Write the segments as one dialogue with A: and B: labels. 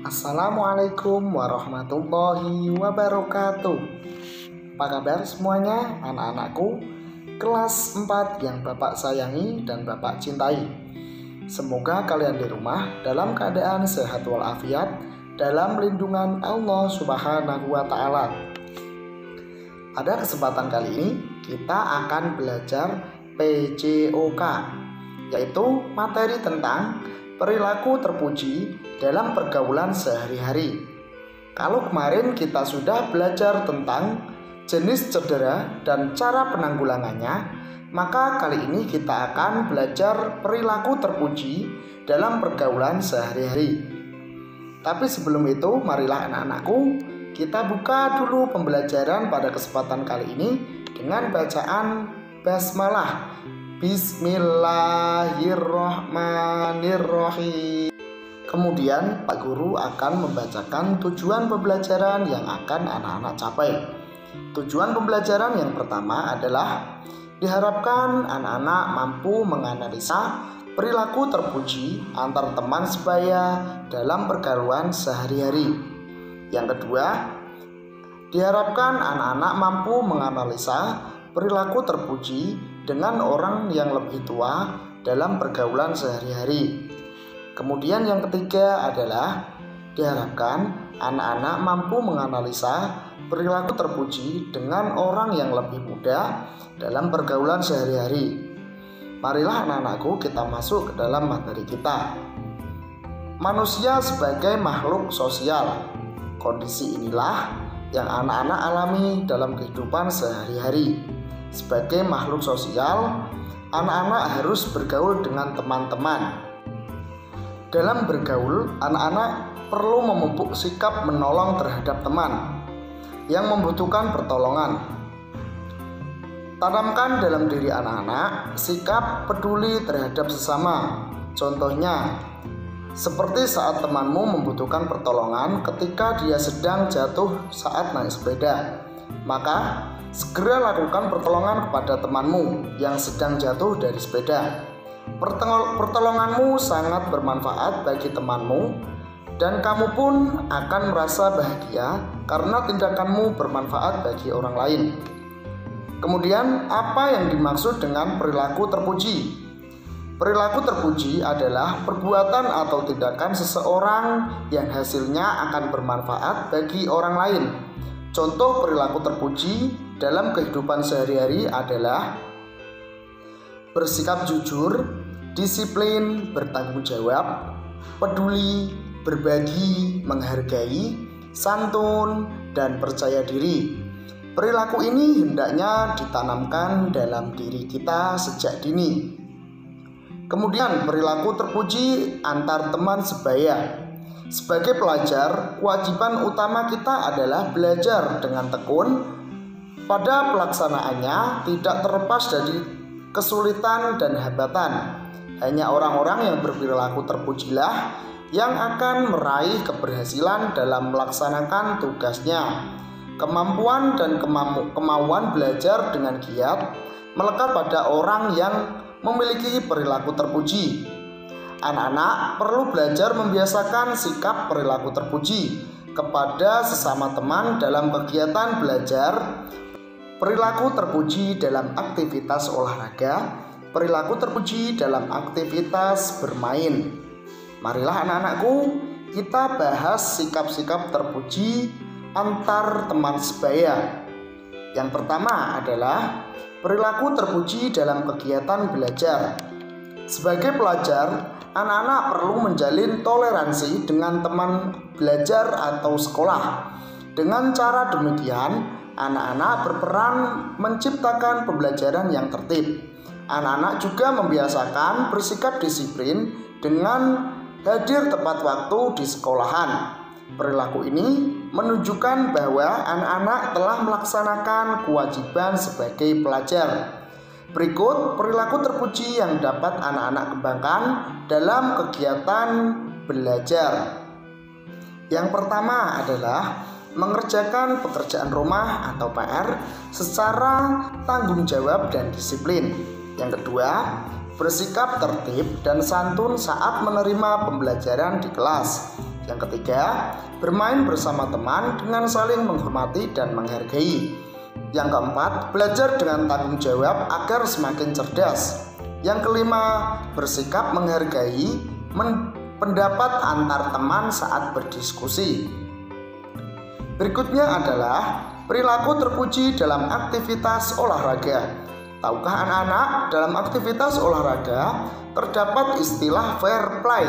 A: Assalamualaikum warahmatullahi wabarakatuh. Apa kabar semuanya, anak-anakku kelas 4 yang Bapak sayangi dan Bapak cintai? Semoga kalian di rumah dalam keadaan sehat walafiat, dalam lindungan Allah Subhanahu wa Ta'ala. Pada kesempatan kali ini kita akan belajar PJOK, yaitu materi tentang perilaku terpuji dalam pergaulan sehari-hari. Kalau kemarin kita sudah belajar tentang jenis cedera dan cara penanggulangannya, maka kali ini kita akan belajar perilaku terpuji dalam pergaulan sehari-hari. Tapi sebelum itu, marilah anak-anakku, kita buka dulu pembelajaran pada kesempatan kali ini dengan bacaan basmalah. Bismillahirrahmanirrahim. Kemudian Pak Guru akan membacakan tujuan pembelajaran yang akan anak-anak capai. Tujuan pembelajaran yang pertama adalah diharapkan anak-anak mampu menganalisa perilaku terpuji antar teman sebaya dalam pergaulan sehari-hari. Yang kedua, diharapkan anak-anak mampu menganalisa perilaku terpuji dengan orang yang lebih tua dalam pergaulan sehari-hari. Kemudian yang ketiga adalah diharapkan anak-anak mampu menganalisa perilaku terpuji dengan orang yang lebih muda dalam pergaulan sehari-hari. Marilah anak-anakku kita masuk ke dalam materi kita. Manusia sebagai makhluk sosial. Kondisi inilah yang anak-anak alami dalam kehidupan sehari-hari. Sebagai makhluk sosial, anak-anak harus bergaul dengan teman-teman. Dalam bergaul, anak-anak perlu memupuk sikap menolong terhadap teman yang membutuhkan pertolongan. Tanamkan dalam diri anak-anak sikap peduli terhadap sesama. Contohnya, seperti saat temanmu membutuhkan pertolongan ketika dia sedang jatuh saat naik sepeda, maka segera lakukan pertolongan kepada temanmu yang sedang jatuh dari sepeda. Pertolonganmu sangat bermanfaat bagi temanmu, dan kamu pun akan merasa bahagia karena tindakanmu bermanfaat bagi orang lain. Kemudian, apa yang dimaksud dengan perilaku terpuji? Perilaku terpuji adalah perbuatan atau tindakan seseorang yang hasilnya akan bermanfaat bagi orang lain. Contoh perilaku terpuji dalam kehidupan sehari-hari adalah bersikap jujur, disiplin, bertanggung jawab, peduli, berbagi, menghargai, santun, dan percaya diri. Perilaku ini hendaknya ditanamkan dalam diri kita sejak dini. Kemudian perilaku terpuji antar teman sebaya. Sebagai pelajar, kewajiban utama kita adalah belajar dengan tekun. Pada pelaksanaannya tidak terlepas dari kesulitan dan hambatan. Hanya orang-orang yang berperilaku terpujilah yang akan meraih keberhasilan dalam melaksanakan tugasnya. Kemampuan dan kemauan belajar dengan giat melekat pada orang yang memiliki perilaku terpuji. Anak-anak perlu belajar membiasakan sikap perilaku terpuji kepada sesama teman dalam kegiatan belajar, perilaku terpuji dalam aktivitas olahraga, perilaku terpuji dalam aktivitas bermain. Marilah anak-anakku, kita bahas sikap-sikap terpuji antar teman sebaya. Yang pertama adalah perilaku terpuji dalam kegiatan belajar. Sebagai pelajar, anak-anak perlu menjalin toleransi dengan teman belajar atau sekolah. Dengan cara demikian, anak-anak berperan menciptakan pembelajaran yang tertib. Anak-anak juga membiasakan bersikap disiplin dengan hadir tepat waktu di sekolahan. Perilaku ini menunjukkan bahwa anak-anak telah melaksanakan kewajiban sebagai pelajar. Berikut perilaku terpuji yang dapat anak-anak kembangkan dalam kegiatan belajar. Yang pertama adalah mengerjakan pekerjaan rumah atau PR secara tanggung jawab dan disiplin. Yang kedua, bersikap tertib dan santun saat menerima pembelajaran di kelas. Yang ketiga, bermain bersama teman dengan saling menghormati dan menghargai. Yang keempat, belajar dengan tanggung jawab agar semakin cerdas. Yang kelima, bersikap menghargai pendapat antar teman saat berdiskusi. Berikutnya adalah perilaku terpuji dalam aktivitas olahraga. Tahukah anak-anak, dalam aktivitas olahraga terdapat istilah fair play.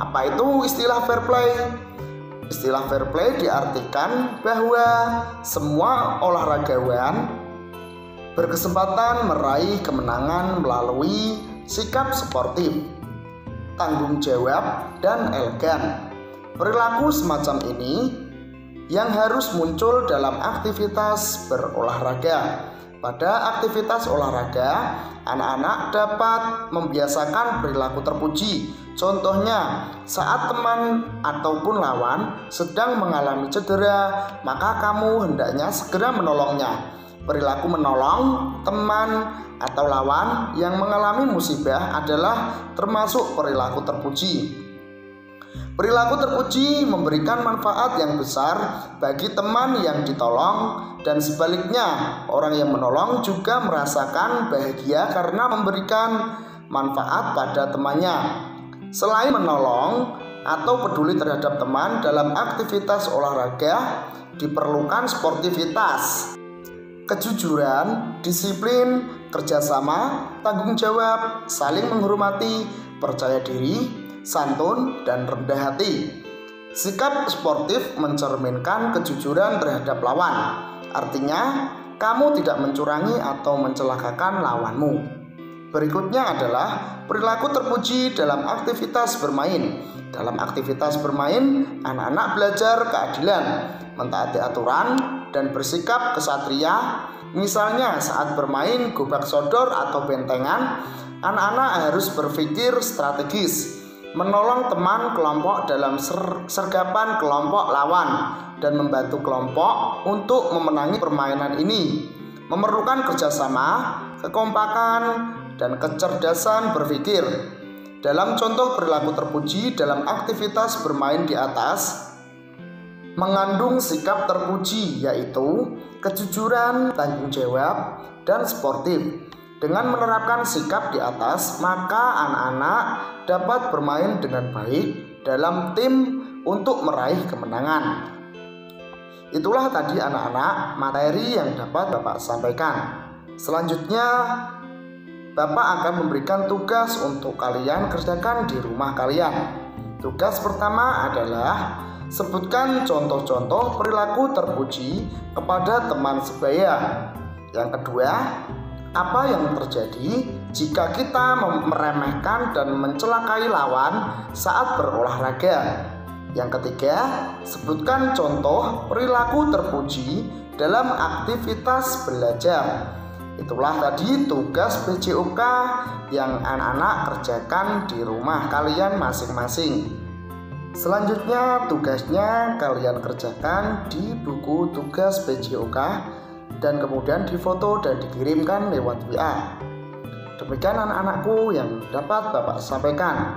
A: Apa itu istilah fair play? Istilah fair play diartikan bahwa semua olahragawan berkesempatan meraih kemenangan melalui sikap sportif, tanggung jawab, dan elegan. Perilaku semacam ini yang harus muncul dalam aktivitas berolahraga. Pada aktivitas olahraga, anak-anak dapat membiasakan perilaku terpuji. Contohnya, saat teman ataupun lawan sedang mengalami cedera, maka kamu hendaknya segera menolongnya. Perilaku menolong teman atau lawan yang mengalami musibah adalah termasuk perilaku terpuji. Perilaku terpuji memberikan manfaat yang besar bagi teman yang ditolong, dan sebaliknya orang yang menolong juga merasakan bahagia karena memberikan manfaat pada temannya. Selain menolong atau peduli terhadap teman dalam aktivitas olahraga, diperlukan sportivitas, kejujuran, disiplin, kerjasama, tanggung jawab, saling menghormati, percaya diri, santun, dan rendah hati. Sikap sportif mencerminkan kejujuran terhadap lawan. Artinya, kamu tidak mencurangi atau mencelakakan lawanmu. Berikutnya adalah perilaku terpuji dalam aktivitas bermain. Dalam aktivitas bermain, anak-anak belajar keadilan, mentaati aturan, dan bersikap kesatria. Misalnya saat bermain gobak sodor atau bentengan, anak-anak harus berpikir strategis, menolong teman kelompok dalam sergapan kelompok lawan, dan membantu kelompok untuk memenangi permainan ini. Memerlukan kerjasama, kekompakan, dan kecerdasan berpikir. Dalam contoh perilaku terpuji dalam aktivitas bermain di atas, mengandung sikap terpuji yaitu kejujuran, tanggung jawab, dan sportif. Dengan menerapkan sikap di atas, maka anak-anak dapat bermain dengan baik dalam tim untuk meraih kemenangan. Itulah tadi anak-anak materi yang dapat Bapak sampaikan. Selanjutnya, Bapak akan memberikan tugas untuk kalian kerjakan di rumah kalian. Tugas pertama adalah sebutkan contoh-contoh perilaku terpuji kepada teman sebaya. Yang kedua, apa yang terjadi jika kita meremehkan dan mencelakai lawan saat berolahraga? Yang ketiga, sebutkan contoh perilaku terpuji dalam aktivitas belajar. Itulah tadi tugas PJOK yang anak-anak kerjakan di rumah kalian masing-masing. Selanjutnya tugasnya kalian kerjakan di buku tugas PJOK dan kemudian difoto dan dikirimkan lewat WA. Demikian anak-anakku yang dapat Bapak sampaikan.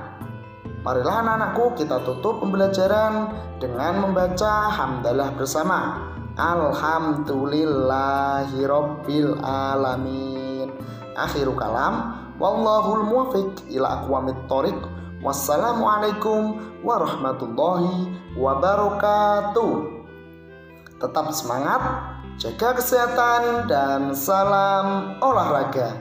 A: Marilah anak-anakku kita tutup pembelajaran dengan membaca hamdalah bersama. Alhamdulillahirabbil alamin. Akhiru kalam, wallahul muwaffiq ila aqwamit thoriq. Wassalamualaikum warahmatullahi wabarakatuh. Tetap semangat, jaga kesehatan, dan salam olahraga.